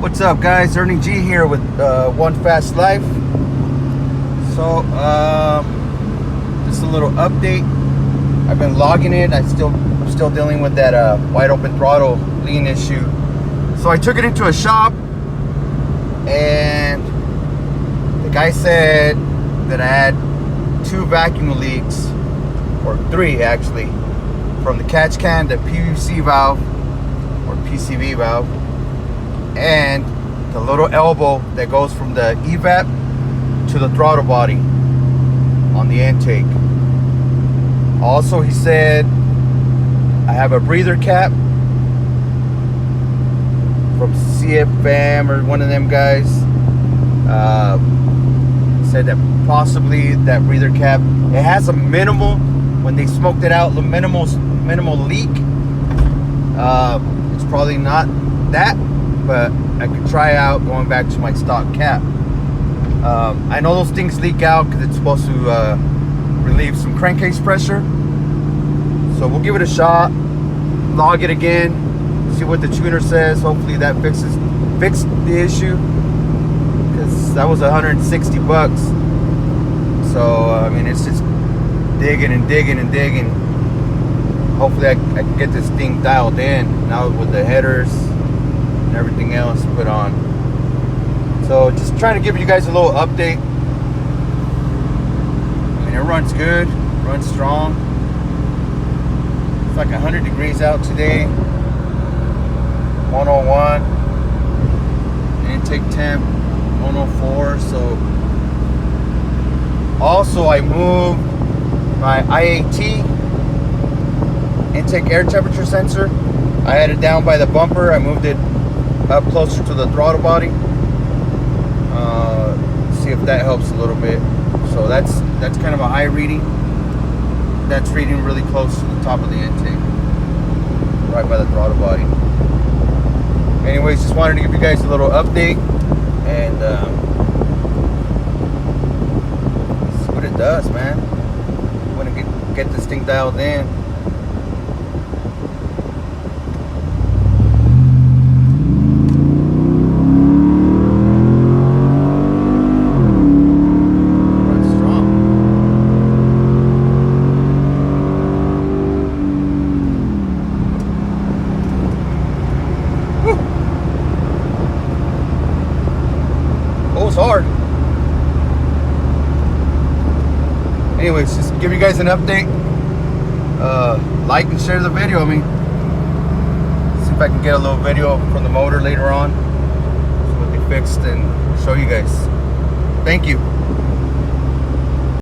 What's up, guys? Ernie G here with One Fast Life. So, just a little update. I've been logging it. I'm still dealing with that wide open throttle lean issue. So I took it into a shop, and the guy said that I had 2 vacuum leaks, or 3 actually, from the catch can, the PVC valve, or PCV valve, and the little elbow that goes from the Evap to the throttle body on the intake. Also, he said I have a breather cap from CFM or one of them guys. Said that possibly that breather cap, it has a minimal, when they smoked it out, the minimal leak. It's probably not that, but I could try out going back to my stock cap. I know those things leak out because it's supposed to relieve some crankcase pressure. So we'll give it a shot, log it again, see what the tuner says. Hopefully that fixed the issue, because that was 160 bucks. So I mean, it's just digging and digging and digging. Hopefully I can get this thing dialed in now with the headers and everything else put on. So just trying to give you guys a little update. I mean, it runs good, runs strong. It's like 100 degrees out today. 101. Intake temp 104. So also I moved my IAT, intake air temperature sensor. I had it down by the bumper. I moved it up closer to the throttle body. See if that helps a little bit. So that's kind of a high reading. That's reading really close to the top of the intake, right by the throttle body. Anyways, just wanted to give you guys a little update and see what it does, man. I want to get this thing dialed in. Hard. Anyways, just give you guys an update. Like and share the video. I mean, see if I can get a little video from the motor later on so we can fix and show you guys. Thank you.